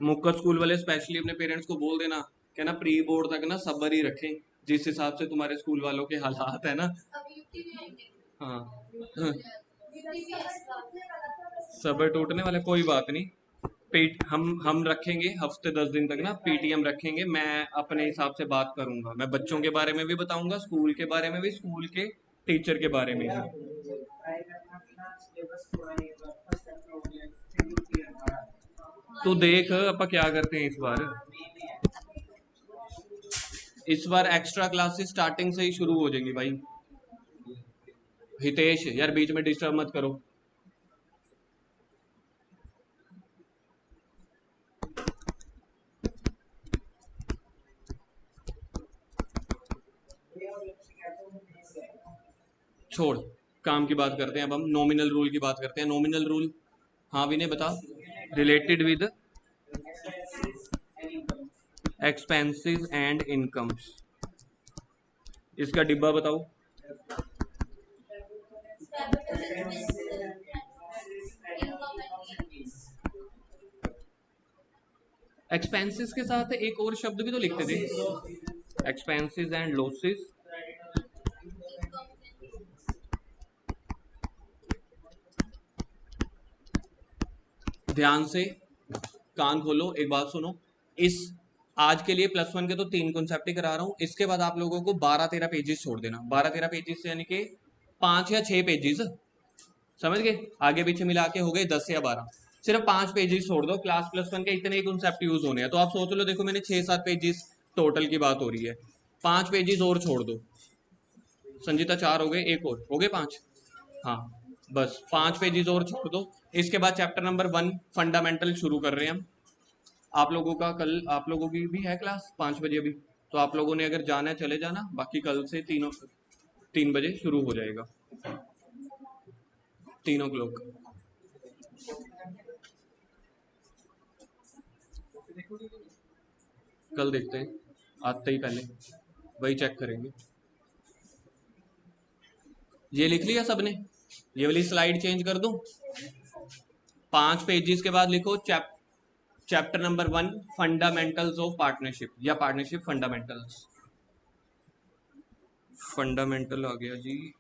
मुक्का स्कूल वाले स्पेशली अपने पेरेंट्स को बोल देना, कहना प्री बोर्ड तक ना सब्र ही रखें, जिस हिसाब से तुम्हारे स्कूल वालों के हालात है ना। हाँ सब्र टूटने वाले, कोई बात नहीं। पीट हम रखेंगे हफ्ते 10 दिन तक ना, पीटीएम रखेंगे, मैं अपने हिसाब से बात करूंगा, मैं बच्चों के बारे में भी बताऊंगा, स्कूल के बारे में भी, स्कूल के टीचर के बारे में भी। तो देख अपा क्या करते हैं इस बार एक्स्ट्रा क्लासेस स्टार्टिंग से ही शुरू हो जाएंगी भाई। हितेश यार बीच में डिस्टर्ब मत करो। छोड़, काम की बात करते हैं अब हम, नॉमिनल रूल की बात करते हैं। नॉमिनल रूल, हाँ विनय बता। Related with expenses and incomes, इसका डिब्बा बताओ। एक्सपेंसेस के साथ एक और शब्द भी तो लिखते थे, एक्सपेंसेस एंड लॉसेस। ध्यान से कान खोलो, एक बात सुनो, इस आज के लिए +1 के तो 3 कॉन्सेप्ट ही करा रहा हूँ, इसके बाद आप लोगों को 12-13 पेजेस छोड़ देना, 12-13 पेजेस यानी कि 5 या 6 पेजेस, समझ गए? आगे पीछे मिला के हो गए 10 या 12, सिर्फ 5 पेजेस छोड़ दो, क्लास +1 के इतने ही कॉन्सेप्ट यूज होने हैं। तो आप सोच लो, देखो मैंने 6-7 पेजेस टोटल की बात हो रही है, 5 पेजेस और छोड़ दो। संजीता 4 हो गए, एक और हो गए 5। हाँ बस 5 पेजेस और छोड़ दो। इसके बाद चैप्टर नंबर 1 फंडामेंटल शुरू कर रहे हैं हम। आप लोगों का कल, आप लोगों की भी है क्लास 5 बजे अभी, तो आप लोगों ने अगर जाना है चले जाना, बाकी कल से 3 बजे शुरू हो जाएगा, 3 o'clock। कल देखते हैं, आते ही पहले वही चेक करेंगे। ये लिख लिया सबने? ये वाली स्लाइड चेंज कर दूं? 5 पेजेस के बाद लिखो chapter number 1 fundamentals of partnership, या पार्टनरशिप फंडामेंटल्स। फंडामेंटल आ गया जी।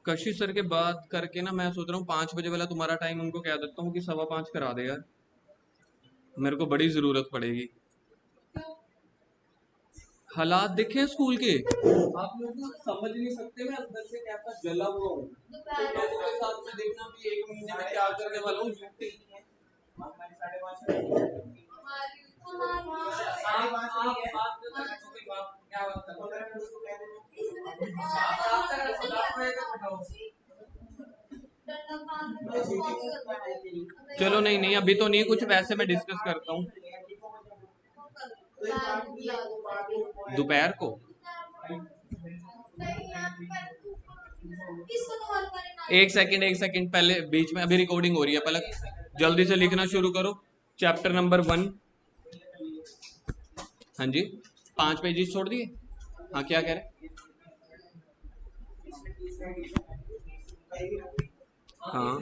कशिश सर के बाद करके ना, मैं सोच रहा हूँ 5 बजे वाला तुम्हारा टाइम उनको कह देता हूँ कि 5:15 करा दे यार, मेरे को बड़ी जरूरत पड़ेगी। हालात देखे हैं स्कूल के, आप लोग ना समझ नहीं सकते, मैं अंदर से कैसा जला हुआ हूँ। तो के साथ में देखना भी 1 महीने में क्या करने वाला हूँ, ड्यूटी। चलो नहीं नहीं, अभी तो नहीं, कुछ वैसे मैं डिस्कस करता हूँ दोपहर को। एक सेकंड पहले, बीच में अभी रिकॉर्डिंग हो रही है, पहले जल्दी से लिखना शुरू करो। चैप्टर नंबर 1, हाँ जी 5 पेजेस छोड़ दिए। हाँ क्या कह रहे? हाँ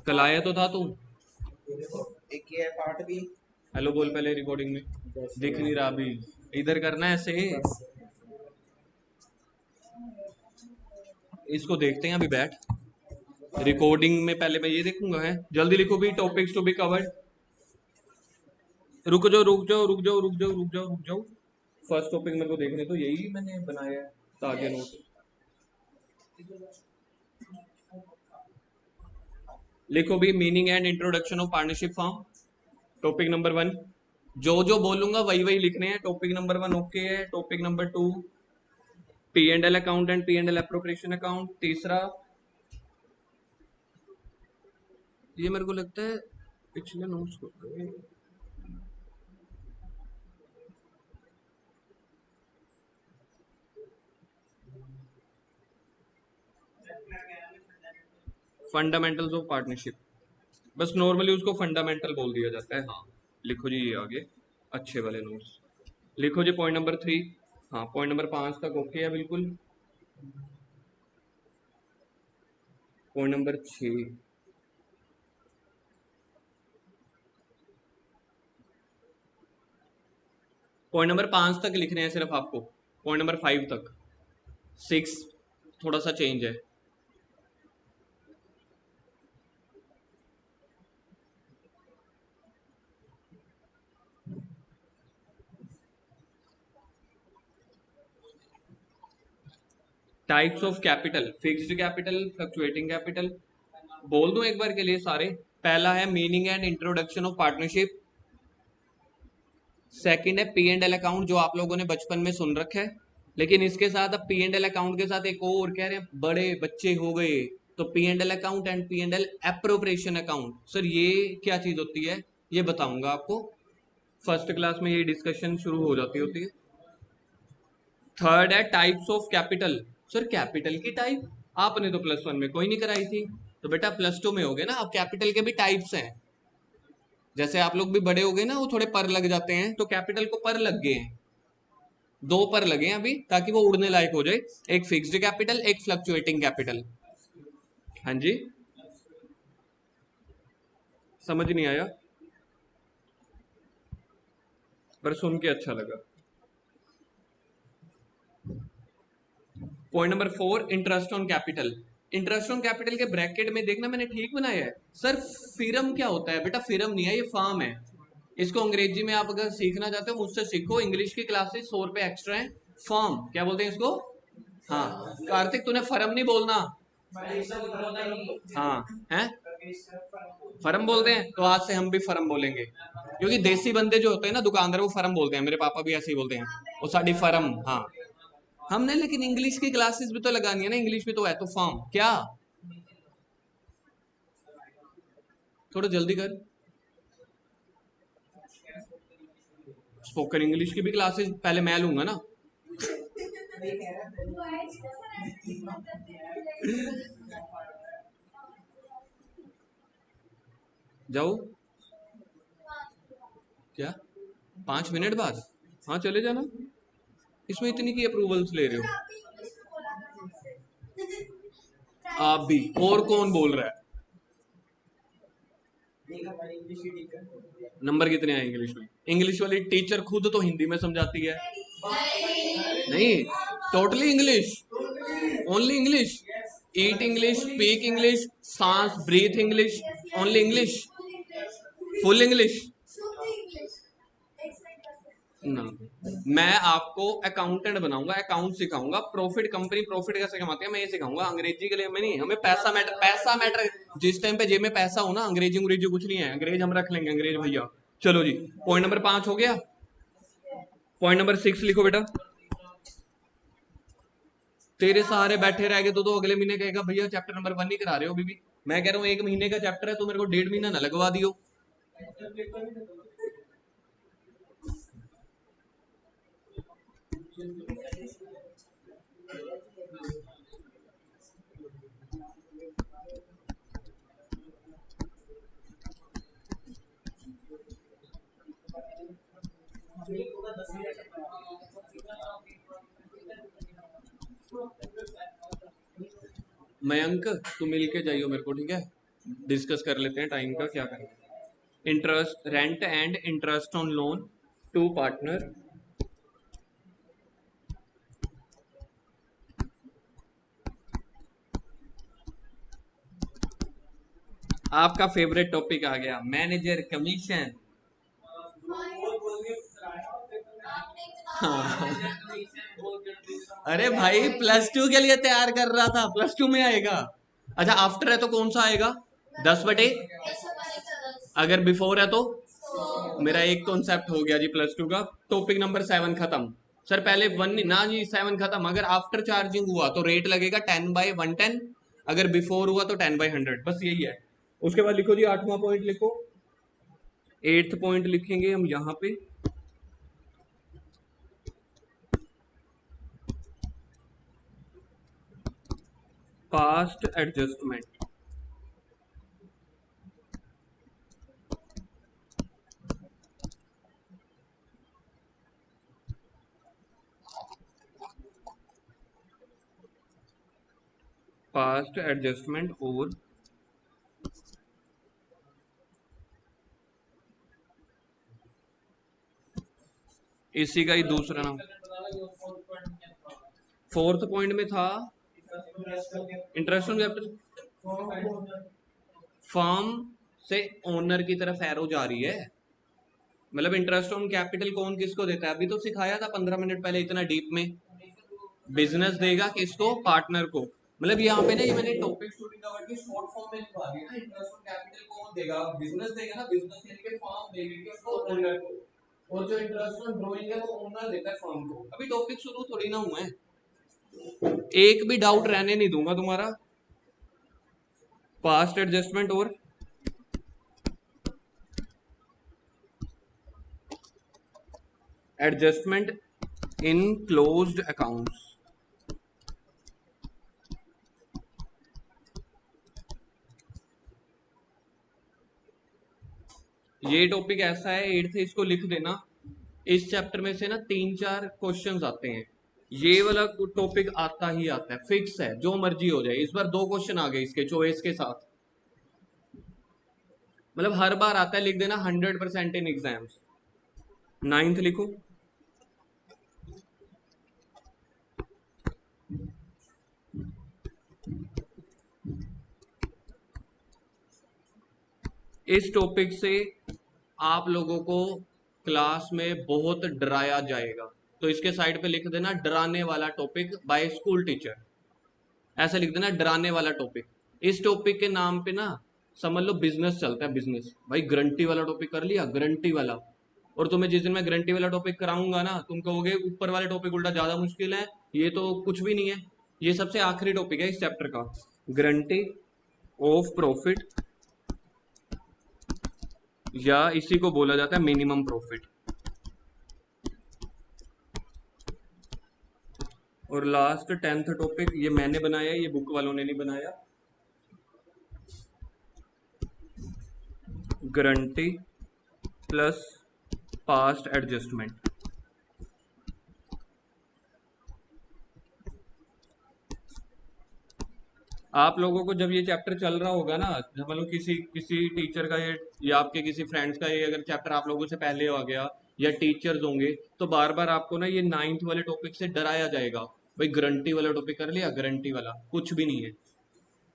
कल आया तो था तू। एक ये पार्ट भी हेलो बोल पहले रिकॉर्डिंग में। दिख नहीं रहा अभी। इधर करना है ऐसे। इसको देखते हैं अभी बैठ। रिकॉर्डिंग में पहले मैं ये देखूंगा है। जल्दी लिखो भी, टॉपिक्स टू बी कवर्ड। रुक जाओ रुक जाओ रुक जाओ रुक जाओ रुक जाओ रुक जाओ। फर्स्ट टॉपिक मेरे को देखने तो यही मैंने बनाया है ताकि नोट। लिखो भी, meaning and introduction of partnership form. Topic number 1। जो जो बोलूंगा वही वही लिखने हैं। टॉपिक नंबर 1 ओके है। Topic number 2 P and L account and P and L appropriation account. तीसरा ये मेरे को लगता है पिछले नोट्स को फंडामेंटल्स ऑफ पार्टनरशिप। बस नॉर्मली उसको फंडामेंटल बोल दिया जाता है। हाँ लिखो जी ये आगे अच्छे वाले नोट्स। लिखो जी पॉइंट नंबर 3। हाँ पॉइंट नंबर 5 तक ओके है बिल्कुल। Point number 6। पॉइंट नंबर 5 तक लिखने हैं सिर्फ आपको। पॉइंट नंबर 5 तक। 6 थोड़ा सा चेंज है। Types of capital, fixed capital, fluctuating capital. बोल दूं एक बार के लिए सारे। पहला है meaning and introduction of partnership. Second है पी एंड एल अकाउंट, जो आप लोगों ने बचपन में सुन रखा है। लेकिन इसके साथ अब पी एंड एल अकाउंट के साथ एक और कह रहे हैं, बड़े बच्चे हो गए तो P and L account and P and L appropriation account. Sir ये क्या चीज होती है ये बताऊंगा आपको। फर्स्ट क्लास में ये डिस्कशन शुरू हो जाती होती है। थर्ड है types of capital. Sir capital की टाइप आपने तो +1 में कोई नहीं कराई थी, तो बेटा +2 में हो गए ना। अब कैपिटल के भी टाइप्स हैं। जैसे आप लोग भी बड़े हो गए ना, वो थोड़े पर लग जाते हैं, तो कैपिटल को पर लग गए हैं। 2 पर लगे हैं अभी ताकि वो उड़ने लायक हो जाए। एक फिक्स्ड कैपिटल, एक फ्लक्चुएटिंग कैपिटल। हाँ जी समझ नहीं आया पर सुन के अच्छा लगा। Point number 4 interest on capital. Interest on capital के ब्रैकेट में देखना मैंने ठीक बनाया है। सर फिरम क्या होता है? बेटा फिरम नहीं है, ये फार्म है। इसको अंग्रेजी में आप अगर सीखना चाहते हो मुझसे सीखो। इंग्लिश की क्लासेस 100 रुपए एक्स्ट्रा है। फर्म क्या बोलते हैं इसको? हाँ कार्तिक तूने फर्म नहीं बोलना। हाँ है फर्म बोलते हैं, तो आज से हम भी फर्म बोलेंगे। क्योंकि देसी बंदे जो होते हैं ना दुकानदार, वो फर्म बोलते हैं। मेरे पापा भी ऐसे ही बोलते हैं, वो साड़ी फर्म। हाँ हमने लेकिन इंग्लिश की क्लासेस भी तो लगानी है ना, इंग्लिश भी तो है, तो फॉर्म क्या। थोड़ा जल्दी कर। स्पोकन इंग्लिश की भी क्लासेस पहले मैं लूंगा ना। जाओ क्या 5 मिनट बाद? हाँ चले जाना। इसमें इतनी की अप्रूवल्स ले रहे हो आप भी? और कौन बोल रहा है? नंबर कितने आए इंग्लिश में? इंग्लिश वाली टीचर खुद तो हिंदी में समझाती है। नहीं totally English, only English. Eat English, speak English, सांस breathe English, only English, full English ना। मैं आपको अकाउंटेंट बनाऊंगा, अकाउंट सिखाऊंगा। प्रॉफिट, कंपनी प्रॉफिट कैसे कमाती है मैं ये सिखाऊंगा। अंग्रेजी के लिए हमें नहीं, हमें पैसा मैटर, पैसा मैटर। जिस टाइम पे जेब में पैसा हो ना, अंग्रेजी अंग्रेजी कुछ नहीं है। अंग्रेज हम रख लेंगे, अंग्रेज भैया। चलो जी पॉइंट नंबर 5 हो गया। पॉइंट नंबर 6 लिखो बेटा। तेरे सहारे बैठे रह गए तो अगले महीने कहेगा भैया चैप्टर नंबर 1 ही करा रहे हो अभी भी। मैं कह रहा हूँ 1 महीने का चैप्टर है तो मेरे को 1.5 महीना ना लगवा दियो। मयंक तुम मिल के जाइयो मेरे को, ठीक है? डिस्कस कर लेते हैं टाइम का क्या करना है। Interest, rent and interest on loan to partner. आपका फेवरेट टॉपिक आ गया, मैनेजर कमीशन। हाँ। अरे भाई प्लस टू के लिए तैयार कर रहा था, प्लस टू में आएगा। अच्छा आफ्टर है तो कौन सा आएगा? 10/, अगर बिफोर है तो मेरा एक कॉन्सेप्ट हो गया जी प्लस टू का। टॉपिक नंबर 7 खत्म। सर पहले 1 ना जी, 7 खत्म। अगर आफ्टर चार्जिंग हुआ तो रेट लगेगा 10/110, अगर बिफोर हुआ तो 10/100, बस यही है। उसके बाद लिखो जी 8वां पॉइंट लिखो। 8th पॉइंट लिखेंगे हम यहाँ पे, पास्ट एडजस्टमेंट। पास्ट एडजस्टमेंट और इसी का ही दूसरा नाम। 4th पॉइंट में था इंटरेस्ट ऑन कैपिटल। फर्म से ओनर की तरफ एरो जा रही है, मतलब इंटरेस्ट ऑन कैपिटल कौन किसको देता है? अभी तो सिखाया था 15 मिनट पहले इतना डीप में। बिजनेस देगा किसको? पार्टनर को। मतलब यहाँ पे ना ये मैंने टॉपिक शूटिंग कवर की शॉर्ट फॉर्म में लिखवा दिया ना। इंटरेस्ट ऑन कैपिटल कौन देगा? बिजनेस देगा ना, बिजनेस यानी कि फर्म देगी किसको? ओनर को। और जो इंटरेस्ट ऑन ड्रॉइंग है वो ओनर देता है फर्म को। अभी टॉपिक शुरू थोड़ी ना हुआ है, एक भी डाउट रहने नहीं दूंगा तुम्हारा। पास्ट एडजस्टमेंट और एडजस्टमेंट इन क्लोज्ड अकाउंट्स। ये टॉपिक ऐसा है 8th, इसको लिख देना। इस चैप्टर में से ना 3-4 क्वेश्चंस आते हैं। ये वाला टॉपिक आता ही आता है, फिक्स है, जो मर्जी हो जाए। इस बार 2 क्वेश्चन आ गए इसके चॉइस के साथ, मतलब हर बार आता है। लिख देना 100% इन एग्जाम्स। 9th लिखो, इस टॉपिक से आप लोगों को क्लास में बहुत डराया जाएगा, तो इसके साइड पे लिख देना डराने वाला टॉपिक बाय स्कूल टीचर। ऐसा लिख देना डराने वाला टॉपिक। इस टॉपिक के नाम पे ना समझ लो बिजनेस चलता है, बिजनेस। भाई गारंटी वाला टॉपिक कर लिया, गारंटी वाला। और तुम्हें जिस दिन मैं गारंटी वाला टॉपिक कराऊंगा ना, तुम कहोगे ऊपर वाले टॉपिक उल्टा ज्यादा मुश्किल है, ये तो कुछ भी नहीं है। ये सबसे आखिरी टॉपिक है इस चैप्टर का, गारंटी ऑफ प्रॉफिट, या इसी को बोला जाता है मिनिमम प्रॉफिट। और लास्ट 10th टॉपिक ये मैंने बनाया, ये बुक वालों ने नहीं बनाया। Guarantee plus past adjustment. आप लोगों को जब ये चैप्टर चल रहा होगा ना, जब मतलब किसी किसी टीचर का ये या आपके किसी फ्रेंड्स का ये अगर चैप्टर आप लोगों से पहले आ गया, या टीचर्स होंगे, तो बार बार आपको ना ये 9th वाले टॉपिक से डराया जाएगा। भाई गारंटी वाला टॉपिक कर लिया, गारंटी वाला कुछ भी नहीं है।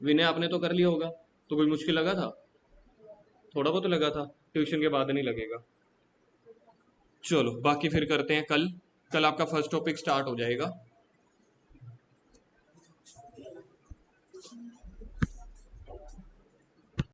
विनय आपने तो कर लिया होगा, तो कोई मुश्किल लगा था? थोड़ा बहुत लगा था, ट्यूशन के बाद नहीं लगेगा। चलो बाकी फिर करते हैं कल। कल आपका फर्स्ट टॉपिक स्टार्ट हो जाएगा।